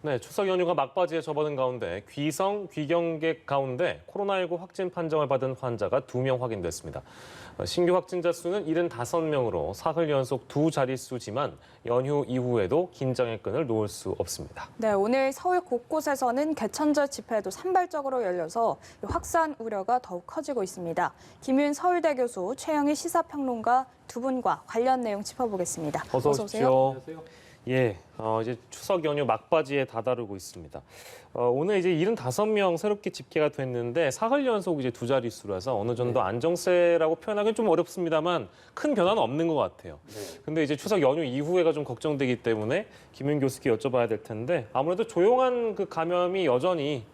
네, 추석 연휴가 막바지에 접어든 가운데 귀성, 귀경객 가운데 코로나19 확진 판정을 받은 환자가 2명 확인됐습니다. 신규 확진자 수는 75명으로 사흘 연속 두 자릿수지만 연휴 이후에도 긴장의 끈을 놓을 수 없습니다. 네, 오늘 서울 곳곳에서는 개천절 집회도 산발적으로 열려서 확산 우려가 더욱 커지고 있습니다. 김윤 서울대 교수, 최영희 시사평론가 두 분과 관련 내용 짚어보겠습니다. 어서 오십시오. 예, 이제 추석 연휴 막바지에 다다르고 있습니다. 오늘 이제 75명 새롭게 집계가 됐는데 사흘 연속 이제 두 자릿수라서 어느 정도 안정세라고 표현하기는 좀 어렵습니다만 큰 변화는 없는 것 같아요. 근데 이제 추석 연휴 이후에가 좀 걱정되기 때문에 김윤 교수께 여쭤봐야 될 텐데 아무래도 조용한 그 감염이 여전히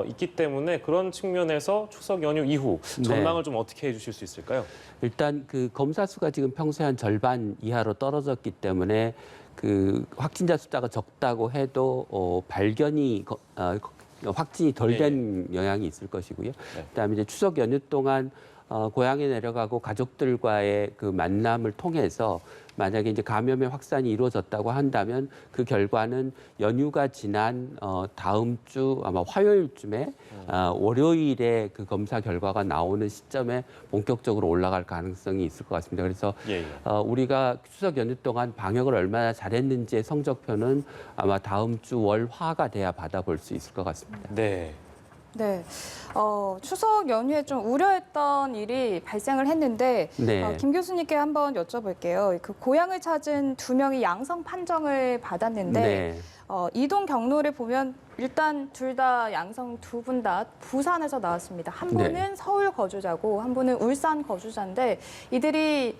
있기 때문에 그런 측면에서 추석 연휴 이후 전망을 좀 어떻게 해주실 수 있을까요? 일단 그 검사 수가 지금 평소에 한 절반 이하로 떨어졌기 때문에 그 확진자 숫자가 적다고 해도 발견이 확진이 덜 된 영향이 있을 것이고요. 그다음에 이제 추석 연휴 동안 고향에 내려가고 가족들과의 그 만남을 통해서 만약에 이제 감염의 확산이 이루어졌다고 한다면 그 결과는 연휴가 지난 다음 주 아마 화요일쯤에 월요일에 그 검사 결과가 나오는 시점에 본격적으로 올라갈 가능성이 있을 것 같습니다. 그래서 우리가 추석 연휴 동안 방역을 얼마나 잘했는지의 성적표는 아마 다음 주 월화가 돼야 받아볼 수 있을 것 같습니다. 네. 네, 추석 연휴에 좀 우려했던 일이 발생을 했는데 김 교수님께 한번 여쭤볼게요. 그 고향을 찾은 2명이 양성 판정을 받았는데 이동 경로를 보면 일단 둘 다 양성 두 분 다 부산에서 나왔습니다. 한 분은 서울 거주자고 한 분은 울산 거주자인데 이들이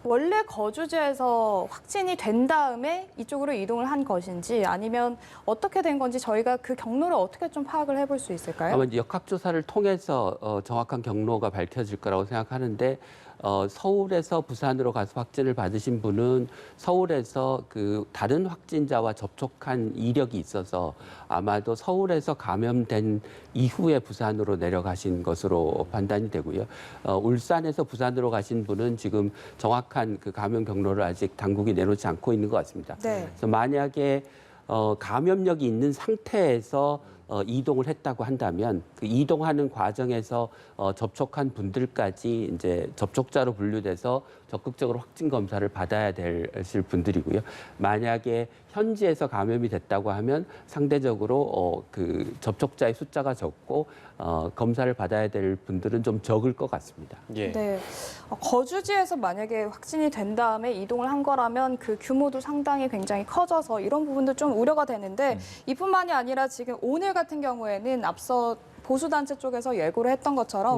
원래 거주지에서 확진이 된 다음에 이쪽으로 이동을 한 것인지 아니면 어떻게 된 건지 저희가 그 경로를 어떻게 좀 파악을 해볼 수 있을까요? 아마 역학조사를 통해서 정확한 경로가 밝혀질 거라고 생각하는데 서울에서 부산으로 가서 확진을 받으신 분은 서울에서 그 다른 확진자와 접촉한 이력이 있어서 아마도 서울에서 감염된 이후에 부산으로 내려가신 것으로 판단이 되고요. 울산에서 부산으로 가신 분은 지금 정확한 그 감염 경로를 아직 당국이 내놓지 않고 있는 것 같습니다. 그래서 만약에 감염력이 있는 상태에서 이동을 했다고 한다면 그 이동하는 과정에서 접촉한 분들까지 이제 접촉자로 분류돼서 적극적으로 확진 검사를 받아야 되실 분들이고요. 만약에 현지에서 감염이 됐다고 하면 상대적으로 그 접촉자의 숫자가 적고 검사를 받아야 될 분들은 좀 적을 것 같습니다. 네, 거주지에서 만약에 확진이 된 다음에 이동을 한 거라면 그 규모도 상당히 굉장히 커져서 이런 부분도 좀 우려가 되는데 이뿐만이 아니라 지금 오늘 같은 경우에는 앞서 보수단체 쪽에서 예고를 했던 것처럼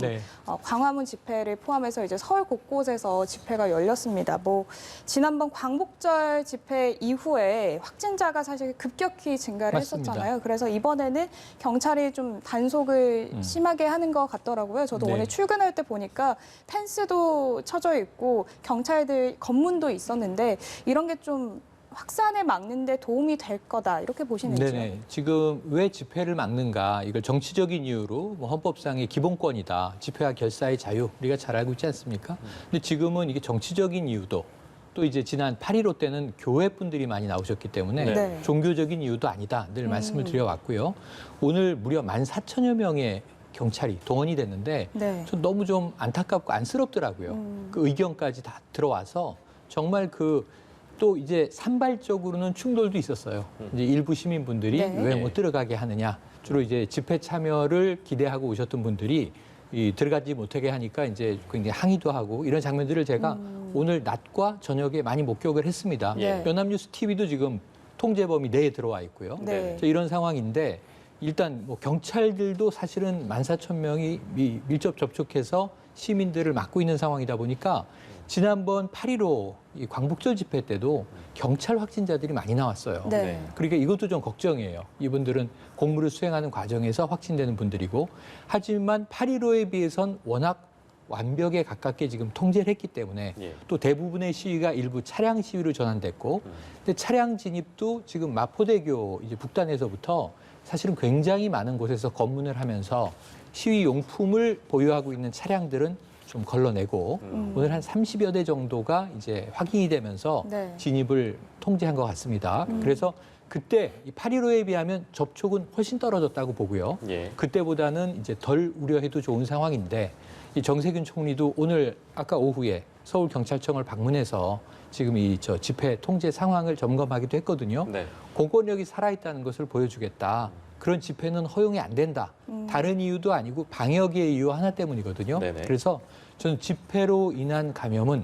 광화문 집회를 포함해서 이제 서울 곳곳에서 집회가 열렸습니다. 뭐 지난번 광복절 집회 이후에 확진자가 사실 급격히 증가를 했었잖아요. 그래서 이번에는 경찰이 좀 단속을 심하게 하는 것 같더라고요. 저도 오늘 출근할 때 보니까 펜스도 쳐져 있고 경찰들 검문도 있었는데 이런 게 좀 확산을 막는 데 도움이 될 거다 이렇게 보시는지요? 네네. 지금 왜 집회를 막는가 이걸 정치적인 이유로 뭐 헌법상의 기본권이다. 집회와 결사의 자유 우리가 잘 알고 있지 않습니까? 근데 지금은 이게 정치적인 이유도 또 이제 지난 8.15 때는 교회 분들이 많이 나오셨기 때문에 종교적인 이유도 아니다. 늘 말씀을 드려왔고요. 오늘 무려 14,000여 명의 경찰이 동원이 됐는데 전 너무 좀 안타깝고 안쓰럽더라고요. 그 의견까지 다 들어와서 정말 또 이제 산발적으로는 충돌도 있었어요. 이제 일부 시민분들이 왜 못 들어가게 하느냐. 주로 이제 집회 참여를 기대하고 오셨던 분들이 들어가지 못하게 하니까 이제 굉장히 항의도 하고 이런 장면들을 제가 오늘 낮과 저녁에 많이 목격을 했습니다. 연합뉴스 TV도 지금 통제범위 내에 들어와 있고요. 이런 상황인데 일단 뭐 경찰들도 사실은 14,000명이 밀접 접촉해서 시민들을 막고 있는 상황이다 보니까 지난번 8.15 광복절 집회 때도 경찰 확진자들이 많이 나왔어요. 그러니까 이것도 좀 걱정이에요. 이분들은 공무를 수행하는 과정에서 확진되는 분들이고 하지만 8.15에 비해선 워낙 완벽에 가깝게 지금 통제를 했기 때문에 또 대부분의 시위가 일부 차량 시위로 전환됐고 근데 차량 진입도 지금 마포대교 이제 북단에서부터 사실은 굉장히 많은 곳에서 검문을 하면서 시위 용품을 보유하고 있는 차량들은 좀 걸러내고 오늘 한 30여 대 정도가 이제 확인이 되면서 진입을 통제한 것 같습니다. 그래서 그때 이 8.15에 비하면 접촉은 훨씬 떨어졌다고 보고요. 예. 그때보다는 이제 덜 우려해도 좋은 상황인데 이 정세균 총리도 오늘 아까 오후에 서울 경찰청을 방문해서 지금 이 집회 통제 상황을 점검하기도 했거든요. 네. 공권력이 살아있다는 것을 보여주겠다. 그런 집회는 허용이 안 된다. 다른 이유도 아니고 방역의 이유 하나 때문이거든요. 네네. 그래서 저는 집회로 인한 감염은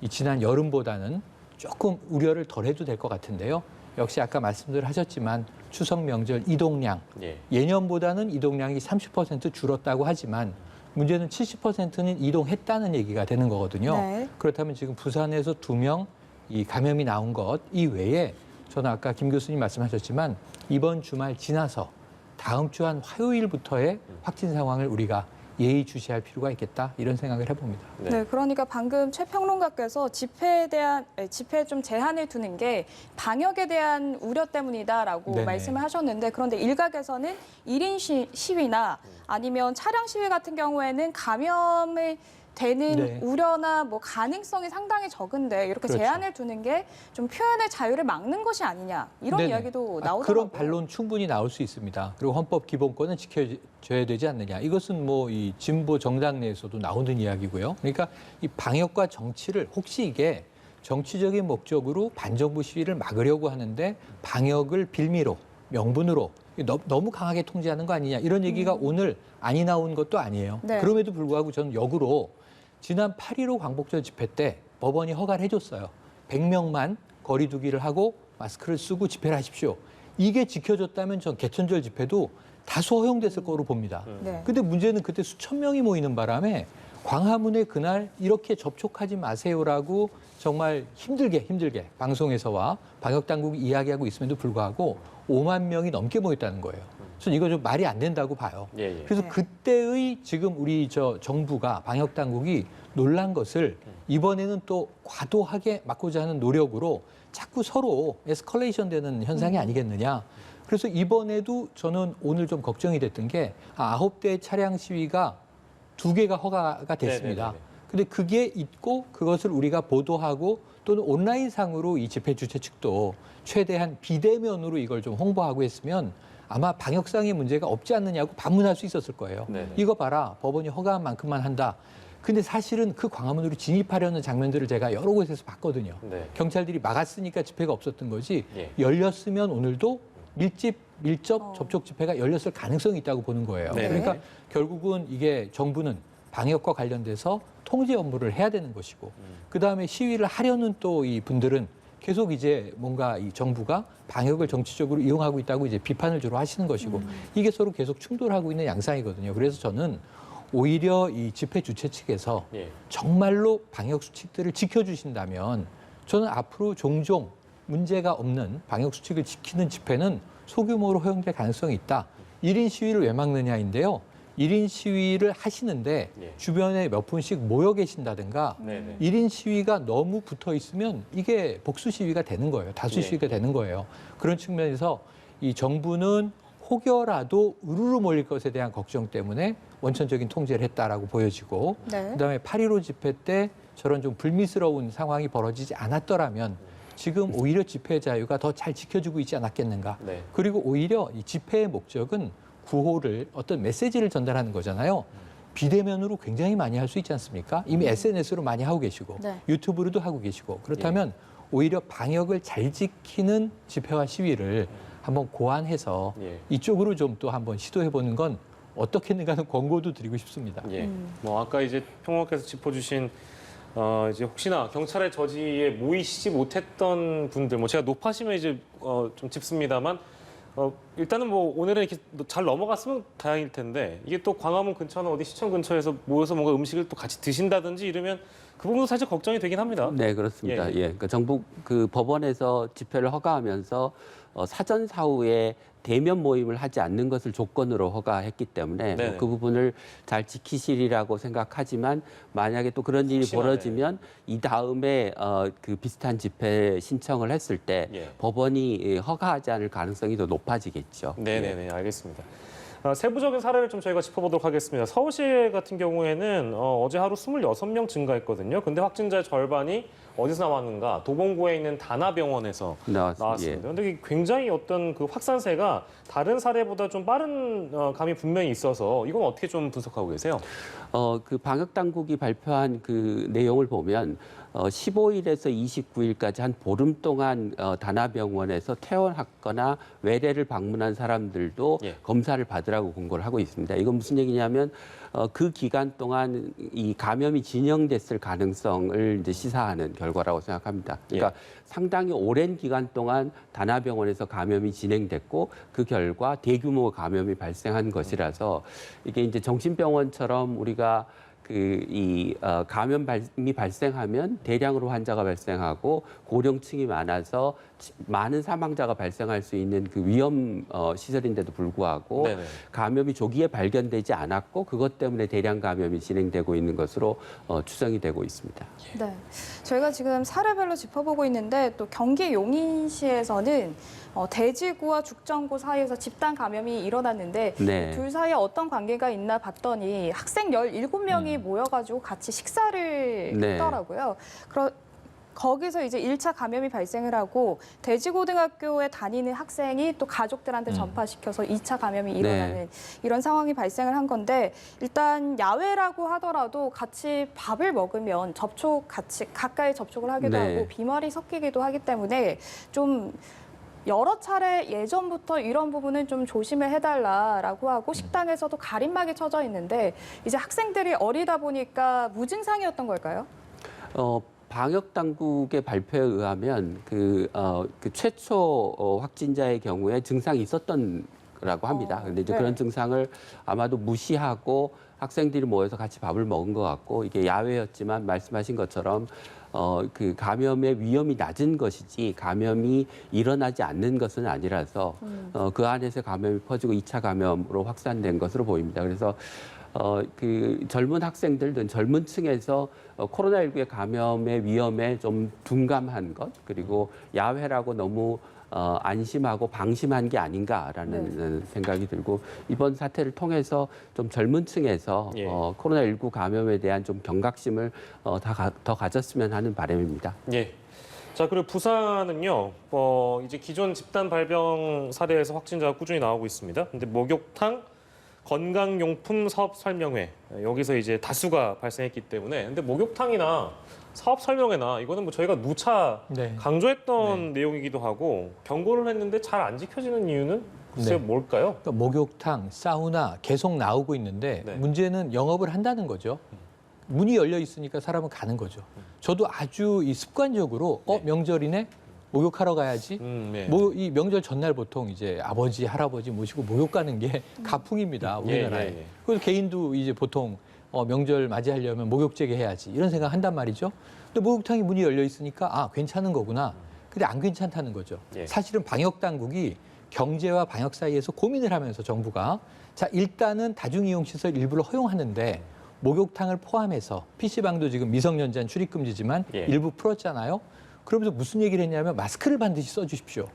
이 지난 여름보다는 조금 우려를 덜 해도 될 것 같은데요. 역시 아까 말씀들 하셨지만 추석 명절 이동량, 예. 예년보다는 이동량이 30% 줄었다고 하지만 문제는 70%는 이동했다는 얘기가 되는 거거든요. 네. 그렇다면 지금 부산에서 2명 이 감염이 나온 것 이외에 저는 아까 김 교수님 말씀하셨지만 이번 주말 지나서 다음 주 한 화요일부터의 확진 상황을 우리가 예의주시할 필요가 있겠다 이런 생각을 해봅니다. 네. 그러니까 방금 최 평론가께서 집회에 좀 제한을 두는 게 방역에 대한 우려 때문이다라고 네네. 말씀을 하셨는데 그런데 일각에서는 1인 시위나 아니면 차량 시위 같은 경우에는 감염을 되는 네. 우려나 뭐 가능성이 상당히 적은데 이렇게 그렇죠. 제한을 두는 게 좀 표현의 자유를 막는 것이 아니냐 이런 네네. 이야기도 나오더라고요. 그런 반론 충분히 나올 수 있습니다. 그리고 헌법 기본권은 지켜줘야 되지 않느냐. 이것은 뭐 이 진보 정당 내에서도 나오는 이야기고요. 그러니까 이 방역과 정치를 혹시 이게 정치적인 목적으로 반정부 시위를 막으려고 하는데 방역을 빌미로 명분으로 너무 강하게 통제하는 거 아니냐 이런 얘기가 오늘 아니 나온 것도 아니에요. 네. 그럼에도 불구하고 저는 역으로 지난 8.15 광복절 집회 때 법원이 허가를 해줬어요. 100명만 거리 두기를 하고 마스크를 쓰고 집회를 하십시오. 이게 지켜졌다면 전 개천절 집회도 다소 허용됐을 거로 봅니다. 네. 근데 문제는 그때 수천 명이 모이는 바람에 광화문에 그날 이렇게 접촉하지 마세요라고 정말 힘들게 방송에서와 방역당국이 이야기하고 있음에도 불구하고 5만 명이 넘게 모였다는 거예요. 저는 이거 좀 말이 안 된다고 봐요. 예, 예. 그래서 네. 그때의 지금 우리 정부가 방역당국이 놀란 것을 이번에는 또 과도하게 막고자 하는 노력으로 자꾸 서로 에스컬레이션 되는 현상이 아니겠느냐. 그래서 이번에도 저는 오늘 좀 걱정이 됐던 게 9대 차량 시위가 2개가 허가가 됐습니다. 네네네네. 근데 그게 있고 그것을 우리가 보도하고 또는 온라인상으로 이 집회 주최 측도 최대한 비대면으로 이걸 좀 홍보하고 했으면 아마 방역상의 문제가 없지 않느냐고 반문할 수 있었을 거예요. 네네. 이거 봐라, 법원이 허가한 만큼만 한다. 근데 사실은 그 광화문으로 진입하려는 장면들을 제가 여러 곳에서 봤거든요. 네. 경찰들이 막았으니까 집회가 없었던 거지 예. 열렸으면 오늘도 밀접 접촉 집회가 열렸을 가능성이 있다고 보는 거예요. 네. 그러니까 결국은 이게 정부는 방역과 관련돼서 통제 업무를 해야 되는 것이고 그다음에 시위를 하려는 또 이 분들은 계속 이제 뭔가 이 정부가 방역을 정치적으로 이용하고 있다고 이제 비판을 주로 하시는 것이고 이게 서로 계속 충돌하고 있는 양상이거든요. 그래서 저는 오히려 이 집회 주최 측에서 예. 정말로 방역 수칙들을 지켜주신다면 저는 앞으로 종종 문제가 없는 방역 수칙을 지키는 집회는 소규모로 허용될 가능성이 있다. 1인 시위를 왜 막느냐인데요. 1인 시위를 하시는데 예. 주변에 몇 분씩 모여 계신다든가 네네. 1인 시위가 너무 붙어 있으면 이게 복수 시위가 되는 거예요. 다수 예. 시위가 되는 거예요. 그런 측면에서 이 정부는 혹여라도 으르르 몰릴 것에 대한 걱정 때문에 원천적인 통제를 했다라고 보여지고 네. 그다음에 8.15 집회 때 저런 좀 불미스러운 상황이 벌어지지 않았더라면 지금 오히려 집회 자유가 더 잘 지켜지고 있지 않았겠는가. 네. 그리고 오히려 이 집회의 목적은 구호를 어떤 메시지를 전달하는 거잖아요. 비대면으로 굉장히 많이 할 수 있지 않습니까? 이미 SNS로 많이 하고 계시고 네. 유튜브로도 하고 계시고 그렇다면 오히려 방역을 잘 지키는 집회와 시위를 한번 고안해서 예. 이쪽으로 좀 또 한번 시도해보는 건 어떻겠는가 하는 권고도 드리고 싶습니다. 예. 뭐 아까 이제 평론가께서 짚어주신 이제 혹시나 경찰의 저지에 모이시지 못했던 분들, 뭐 제가 높아시면 이제 좀 짚습니다만 일단은 뭐 오늘은 이렇게 잘 넘어갔으면 다행일 텐데 이게 또 광화문 근처나 어디 시청 근처에서 모여서 뭔가 음식을 또 같이 드신다든지 이러면 그 부분도 사실 걱정이 되긴 합니다. 네, 그렇습니다. 예, 예. 그러니까 정부 그 법원에서 집회를 허가하면서 사전 사후에 대면 모임을 하지 않는 것을 조건으로 허가했기 때문에 네네. 뭐그 부분을 잘 지키시리라고 생각하지만 만약에 또 그런 일이 혹시나, 벌어지면 이 다음에 그 비슷한 집회 신청을 했을 때 예. 법원이 허가하지 않을 가능성이 더 높아지겠죠. 네네네, 알겠습니다. 세부적인 사례를 좀 저희가 짚어보도록 하겠습니다. 서울시 같은 경우에는 어제 하루 26명 증가했거든요. 근데 확진자의 절반이 어디서 나왔는가? 도봉구에 있는 다나병원에서 나왔습니다. 그런데 이게 굉장히 어떤 그 확산세가 다른 사례보다 좀 빠른 감이 분명히 있어서 이건 어떻게 좀 분석하고 계세요? 그 방역 당국이 발표한 그 내용을 보면 15일에서 29일까지 한 보름 동안 다나병원에서 퇴원했거나 외래를 방문한 사람들도 예. 검사를 받으라고 공고를 하고 있습니다. 이건 무슨 얘기냐면 그 기간 동안 이 감염이 진행됐을 가능성을 이제 시사하는 결과라고 생각합니다. 그러니까 상당히 오랜 기간 동안 다나병원에서 감염이 진행됐고 그 결과 대규모 감염이 발생한 것이라서 이게 이제 정신병원처럼 우리가 감염이 발생하면 대량으로 환자가 발생하고 고령층이 많아서 많은 사망자가 발생할 수 있는 그 위험 시설인데도 불구하고 네네. 감염이 조기에 발견되지 않았고 그것 때문에 대량 감염이 진행되고 있는 것으로 추정이 되고 있습니다. 네, 저희가 지금 사례별로 짚어보고 있는데 또 경기 용인시에서는 대지구와 죽전구 사이에서 집단 감염이 일어났는데 네. 둘 사이에 어떤 관계가 있나 봤더니 학생 17명이 모여가지고 같이 식사를 네. 했더라고요. 거기서 이제 1차 감염이 발생을 하고 대지고등학교에 다니는 학생이 또 가족들한테 전파시켜서 2차 감염이 일어나는 이런 상황이 발생을 한 건데 일단 야외라고 하더라도 같이 밥을 먹으면 가까이 접촉을 하기도 하고 비말이 섞이기도 하기 때문에 좀 여러 차례 예전부터 이런 부분은 좀 조심을 해달라라고 하고 식당에서도 가림막이 쳐져 있는데 이제 학생들이 어리다 보니까 무증상이었던 걸까요? 방역 당국의 발표에 의하면 그 최초 확진자의 경우에 증상이 있었던 거라고 합니다. 그런데 이제 그런 증상을 아마도 무시하고 학생들이 모여서 같이 밥을 먹은 것 같고 이게 야외였지만 말씀하신 것처럼 그 감염의 위험이 낮은 것이지 감염이 일어나지 않는 것은 아니라서 그 안에서 감염이 퍼지고 2차 감염으로 확산된 것으로 보입니다. 그래서 그 젊은 학생들, 젊은 층에서 코로나19의 감염의 위험에 좀 둔감한 것, 그리고 야외라고 너무 안심하고 방심한 게 아닌가라는 생각이 들고 이번 사태를 통해서 좀 젊은 층에서 코로나19 감염에 대한 좀 경각심을 더 가졌으면 하는 바람입니다. 예. 자, 그리고 부산은요, 이제 기존 집단 발병 사례에서 확진자가 꾸준히 나오고 있습니다. 근데 목욕탕 건강용품 사업 설명회 여기서 이제 다수가 발생했기 때문에 근데 목욕탕이나 사업 설명회나 이거는 뭐 저희가 누차 강조했던 내용이기도 하고 경고를 했는데 잘 안 지켜지는 이유는 글쎄요 뭘까요? 그러니까 목욕탕, 사우나 계속 나오고 있는데 문제는 영업을 한다는 거죠. 문이 열려 있으니까 사람은 가는 거죠. 저도 아주 이 습관적으로 명절이네? 목욕하러 가야지. 이 명절 전날 보통 이제 아버지, 할아버지 모시고 목욕 가는 게 가풍입니다. 우리나라에. 그래서 개인도 이제 보통 명절 맞이하려면 목욕제게 해야지 이런 생각 한단 말이죠. 근데 목욕탕이 문이 열려 있으니까 괜찮은 거구나. 근데 안 괜찮다는 거죠. 사실은 방역 당국이 경제와 방역 사이에서 고민을 하면서 정부가 자 일단은 다중이용시설 일부를 허용하는데 목욕탕을 포함해서 PC방도 지금 미성년자는 출입금지지만 일부 풀었잖아요. 그러면서 무슨 얘기를 했냐면 마스크를 반드시 써주십시오.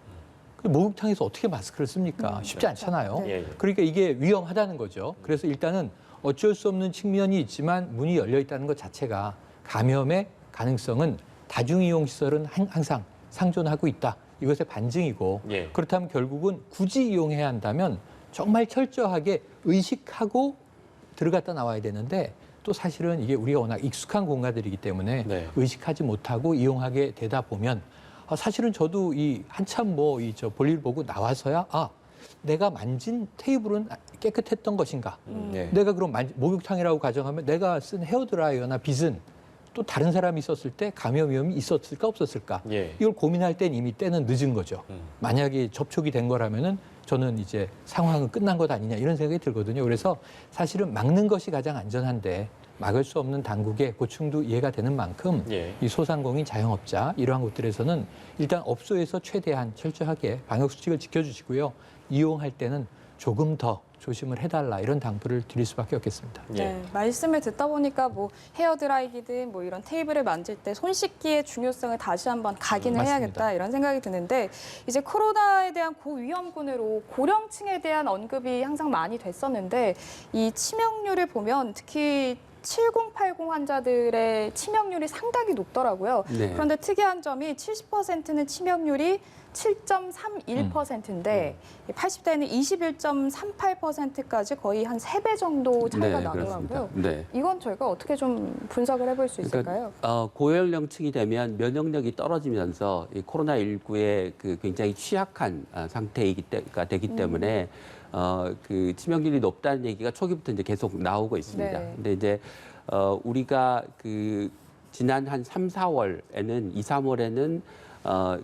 목욕탕에서 어떻게 마스크를 씁니까? 쉽지 않잖아요. 그러니까 이게 위험하다는 거죠. 그래서 일단은 어쩔 수 없는 측면이 있지만 문이 열려 있다는 것 자체가 감염의 가능성은 다중이용시설은 항상 상존하고 있다. 이것의 반증이고 그렇다면 결국은 굳이 이용해야 한다면 정말 철저하게 의식하고 들어갔다 나와야 되는데 또 사실은 이게 우리가 워낙 익숙한 공간들이기 때문에 의식하지 못하고 이용하게 되다 보면 사실은 저도 한참 볼일 보고 나와서야 내가 만진 테이블은 깨끗했던 것인가? 내가 그럼 목욕탕이라고 가정하면 내가 쓴 헤어드라이어나 빗은 또 다른 사람이 있었을 때 감염 위험이 있었을까 없었을까? 이걸 고민할 땐 이미 때는 늦은 거죠. 만약에 접촉이 된 거라면은 저는 이제 상황은 끝난 것 아니냐 이런 생각이 들거든요. 그래서 사실은 막는 것이 가장 안전한데 막을 수 없는 당국의 고충도 이해가 되는 만큼 이 소상공인 자영업자 이러한 곳들에서는 일단 업소에서 최대한 철저하게 방역 수칙을 지켜주시고요. 이용할 때는 조금 더 조심을 해달라 이런 당부를 드릴 수밖에 없겠습니다. 네, 말씀을 듣다 보니까 헤어드라이기든 이런 테이블을 만질 때 손 씻기의 중요성을 다시 한번 각인을 해야겠다 이런 생각이 드는데 이제 코로나에 대한 고위험군으로 고령층에 대한 언급이 항상 많이 됐었는데 이 치명률을 보면 특히 7080 환자들의 치명률이 상당히 높더라고요. 네. 그런데 특이한 점이 70%는 치명률이 7.31%인데 80대는 21.38%까지 거의 한 3배 정도 차이가 네, 나더라고요. 그렇습니다. 네. 이건 저희가 어떻게 좀 분석을 해볼 수 있을까요? 고연령층이 되면 면역력이 떨어지면서 이 코로나19에 그 굉장히 취약한 상태가 되기 때문에 그 치명률이 높다는 얘기가 초기부터 이제 계속 나오고 있습니다. 네. 근데 이제 우리가 그 지난 한 3, 4월에는 2, 3월에는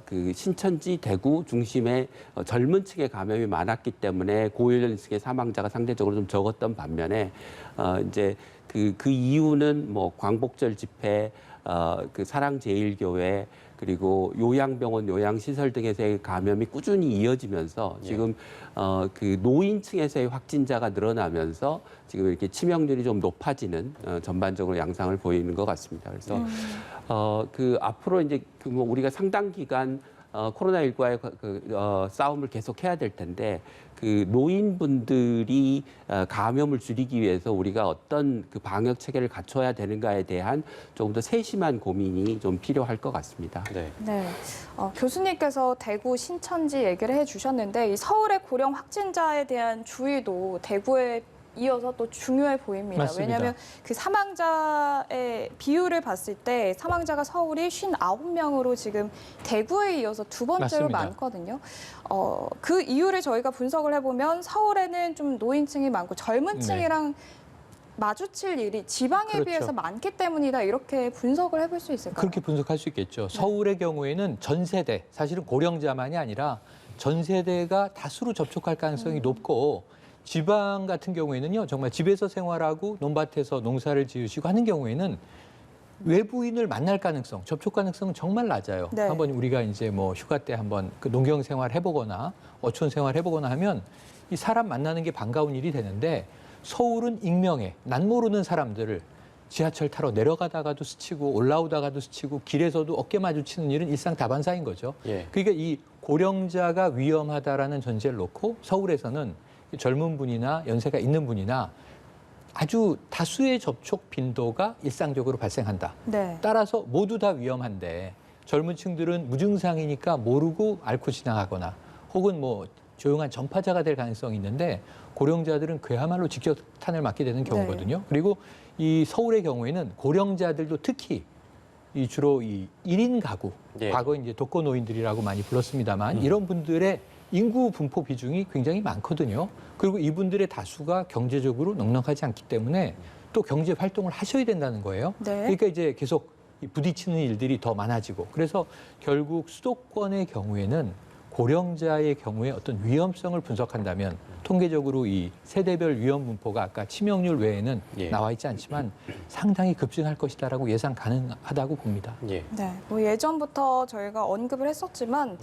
그 신천지, 대구 중심의 젊은 층의 감염이 많았기 때문에 고연령층의 사망자가 상대적으로 좀 적었던 반면에 이제 그 이유는 뭐 광복절 집회, 그 사랑제일교회 그리고 요양병원, 요양시설 등에서의 감염이 꾸준히 이어지면서 지금 그 노인층에서의 확진자가 늘어나면서 지금 이렇게 치명률이 좀 높아지는 전반적으로 양상을 보이는 것 같습니다. 그래서 그 앞으로 이제 그 뭐 우리가 상당 기간 코로나19와의 싸움을 계속해야 될 텐데 그 노인분들이 감염을 줄이기 위해서 우리가 어떤 그 방역 체계를 갖춰야 되는가에 대한 조금 더 세심한 고민이 좀 필요할 것 같습니다. 네. 네. 교수님께서 대구 신천지 얘기를 해주셨는데 이 서울의 고령 확진자에 대한 주의도 대구에 이어서 또 중요해 보입니다. 맞습니다. 왜냐하면 그 사망자의 비율을 봤을 때 사망자가 서울이 59명으로 지금 대구에 이어서 두 번째로 맞습니다. 많거든요. 그 이유를 저희가 분석을 해보면 서울에는 좀 노인층이 많고 젊은 층이랑 마주칠 일이 지방에 그렇죠. 비해서 많기 때문이다 이렇게 분석을 해볼 수 있을까요? 그렇게 분석할 수 있겠죠. 서울의 경우에는 전 세대, 사실은 고령자만이 아니라 전 세대가 다수로 접촉할 가능성이 높고 지방 같은 경우에는요, 정말 집에서 생활하고 논밭에서 농사를 지으시고 하는 경우에는 외부인을 만날 가능성, 접촉 가능성은 정말 낮아요. 네. 한번 우리가 이제 뭐 휴가 때 한번 그 농경 생활 해보거나 어촌 생활 해보거나 하면 이 사람 만나는 게 반가운 일이 되는데 서울은 익명에 난 모르는 사람들을 지하철 타러 내려가다가도 스치고 올라오다가도 스치고 길에서도 어깨 마주치는 일은 일상다반사인 거죠. 예. 그러니까 이 고령자가 위험하다라는 전제를 놓고 서울에서는 젊은 분이나 연세가 있는 분이나 아주 다수의 접촉 빈도가 일상적으로 발생한다. 네. 따라서 모두 다 위험한데 젊은 층들은 무증상이니까 모르고 앓고 지나가거나 혹은 뭐 조용한 전파자가 될 가능성이 있는데 고령자들은 그야말로 직격탄을 맞게 되는 경우거든요. 그리고 이 서울의 경우에는 고령자들도 특히 이 주로 이 1인 가구, 예. 과거 이제 독거노인들이라고 많이 불렀습니다만 이런 분들의 인구 분포 비중이 굉장히 많거든요. 그리고 이분들의 다수가 경제적으로 넉넉하지 않기 때문에 또 경제 활동을 하셔야 된다는 거예요. 네. 그러니까 이제 계속 부딪히는 일들이 더 많아지고 그래서 결국 수도권의 경우에는 고령자의 경우에 어떤 위험성을 분석한다면 통계적으로 이 세대별 위험 분포가 아까 치명률 외에는 예. 나와 있지 않지만 상당히 급증할 것이다라고 예상 가능하다고 봅니다. 예. 네, 뭐 예전부터 저희가 언급을 했었지만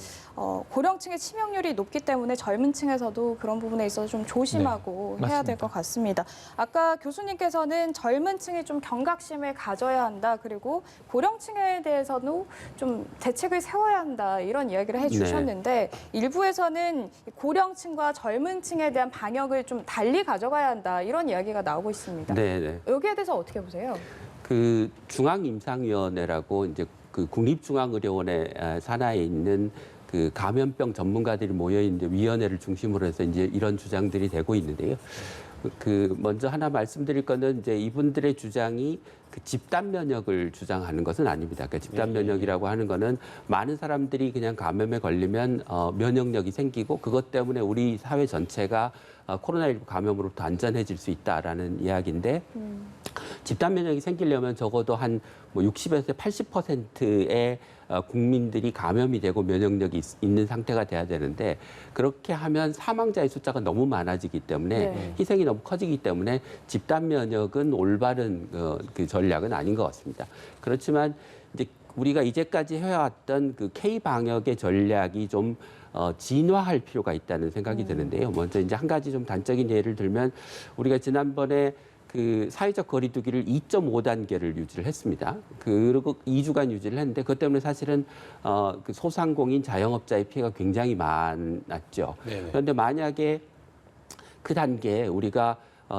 고령층의 치명률이 높기 때문에 젊은 층에서도 그런 부분에 있어서 좀 조심하고 네, 해야 될 맞습니다. 것 같습니다. 아까 교수님께서는 젊은 층이 좀 경각심을 가져야 한다. 그리고 고령층에 대해서도 좀 대책을 세워야 한다. 이런 이야기를 해주셨는데 일부에서는 고령층과 젊은 층에 대한 방역을 좀 달리 가져가야 한다. 이런 이야기가 나오고 있습니다. 네. 여기에 대해서 어떻게 보세요? 그 중앙임상위원회라고 이제 그 국립중앙의료원의 산하에 있는 그 감염병 전문가들이 모여 있는 위원회를 중심으로 해서 이제 이런 주장들이 되고 있는데요. 그 먼저 하나 말씀드릴 거는 이제 이분들의 주장이 그 집단 면역을 주장하는 것은 아닙니다. 그러니까 집단 면역이라고 하는 거는 많은 사람들이 그냥 감염에 걸리면 면역력이 생기고 그것 때문에 우리 사회 전체가 코로나19 감염으로부터 안전해질 수 있다라는 이야기인데 집단 면역이 생기려면 적어도 한 뭐 60에서 80%의 국민들이 감염이 되고 면역력이 있는 상태가 돼야 되는데 그렇게 하면 사망자의 숫자가 너무 많아지기 때문에 네. 희생이 너무 커지기 때문에 집단 면역은 올바른 그 전략은 아닌 것 같습니다. 그렇지만 이제 우리가 이제까지 해왔던 그 K 방역의 전략이 좀 진화할 필요가 있다는 생각이 드는데요. 먼저 이제 한 가지 좀 단적인 예를 들면 우리가 지난번에 그 사회적 거리두기를 2.5단계를 유지를 했습니다. 그리고 2주간 유지를 했는데 그것 때문에 사실은 그 소상공인 자영업자의 피해가 굉장히 많았죠. 네네. 그런데 만약에 그 단계에 우리가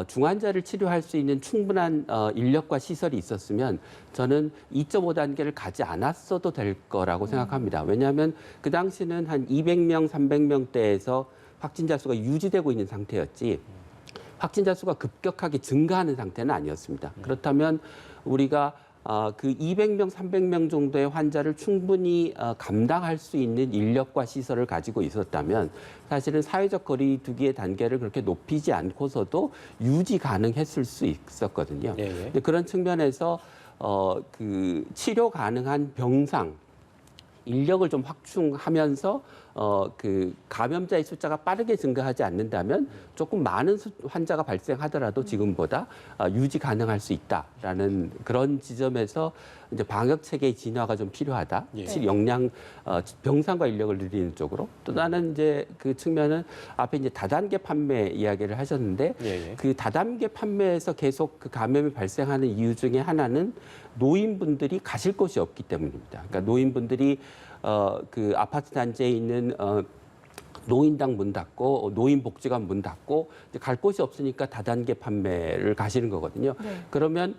중환자를 치료할 수 있는 충분한 인력과 시설이 있었으면 저는 2.5단계를 가지 않았어도 될 거라고 생각합니다. 왜냐하면 그 당시는 한 200명, 300명대에서 확진자 수가 유지되고 있는 상태였지 확진자 수가 급격하게 증가하는 상태는 아니었습니다. 그렇다면 우리가 그 200명, 300명 정도의 환자를 충분히 감당할 수 있는 인력과 시설을 가지고 있었다면 사실은 사회적 거리 두기의 단계를 그렇게 높이지 않고서도 유지 가능했을 수 있었거든요. 예, 예. 근데 그런 측면에서 그 치료 가능한 병상 인력을 좀 확충하면서 그 감염자의 숫자가 빠르게 증가하지 않는다면 조금 많은 환자가 발생하더라도 지금보다 유지 가능할 수 있다라는 그런 지점에서 이제 방역 체계의 진화가 좀 필요하다. 예. 역량 병상과 인력을 늘리는 쪽으로 또 다른 이제 그 측면은 앞에 이제 다단계 판매 이야기를 하셨는데 예, 예. 그 다단계 판매에서 계속 그 감염이 발생하는 이유 중에 하나는 노인분들이 가실 곳이 없기 때문입니다. 그러니까 노인분들이 그 아파트 단지에 있는 노인당 문 닫고 노인복지관 문 닫고 이제 갈 곳이 없으니까 다단계 판매를 가시는 거거든요. 네. 그러면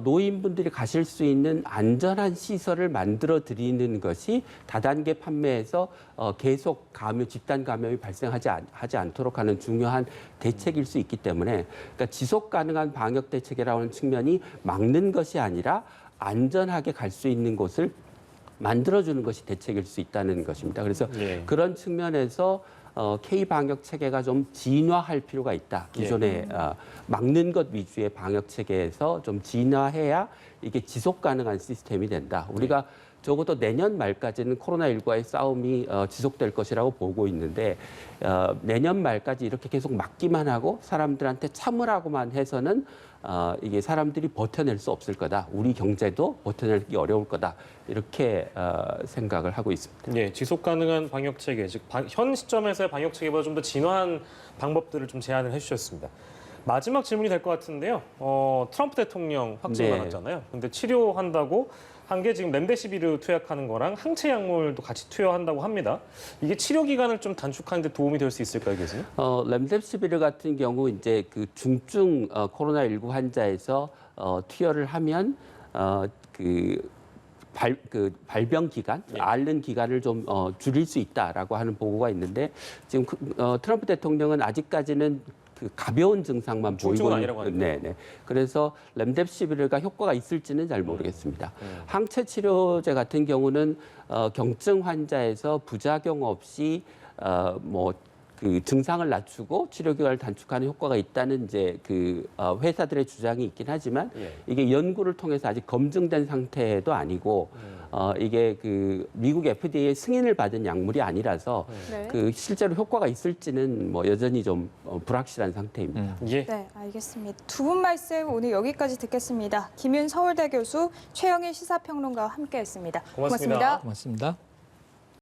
노인분들이 가실 수 있는 안전한 시설을 만들어 드리는 것이 다단계 판매에서 계속 집단 감염이 발생하지 않도록 하는 중요한 대책일 수 있기 때문에 그러니까 지속 가능한 방역 대책이라는 측면이 막는 것이 아니라 안전하게 갈 수 있는 곳을 만들어주는 것이 대책일 수 있다는 것입니다. 그래서 예. 그런 측면에서 K 방역 체계가 좀 진화할 필요가 있다. 기존의 막는 것 위주의 방역 체계에서 좀 진화해야 이게 지속 가능한 시스템이 된다. 우리가 적어도 내년 말까지는 코로나19와의 싸움이 지속될 것이라고 보고 있는데 내년 말까지 이렇게 계속 막기만 하고 사람들한테 참으라고만 해서는 이게 사람들이 버텨낼 수 없을 거다. 우리 경제도 버텨내기 어려울 거다. 이렇게 생각을 하고 있습니다. 예, 지속 가능한 방역 체계, 즉 현 시점에서의 방역 체계보다 좀 더 진화한 방법들을 좀 제안을 해주셨습니다. 마지막 질문이 될 것 같은데요. 트럼프 대통령 확진 네. 많았잖아요. 근데 치료한다고 한 게 지금 렘데시비르 투약하는 거랑 항체 약물도 같이 투여한다고 합니다. 이게 치료 기간을 좀 단축하는 데 도움이 될 수 있을까요, 교수님? 렘데시비르 같은 경우 이제 그 중증 코로나19 환자에서 투여를 하면 발병 기간, 예. 앓는 기간을 좀 줄일 수 있다라고 하는 보고가 있는데 지금 트럼프 대통령은 아직까지는 그 가벼운 증상만 중증은 보이고 아니라고 하는데요. 네네. 그래서 렘데시비르가 효과가 있을지는 잘 모르겠습니다. 항체 치료제 같은 경우는 경증 환자에서 부작용 없이 그 증상을 낮추고 치료 기간을 단축하는 효과가 있다는 이제 그 회사들의 주장이 있긴 하지만 예. 이게 연구를 통해서 아직 검증된 상태도 아니고 이게 그 미국 FDA의 승인을 받은 약물이 아니라서 네. 그 실제로 효과가 있을지는 뭐 여전히 좀 불확실한 상태입니다. 예. 네, 알겠습니다. 두 분 말씀 오늘 여기까지 듣겠습니다. 김윤 서울대 교수, 최영일 시사평론가와 함께했습니다. 고맙습니다. 고맙습니다.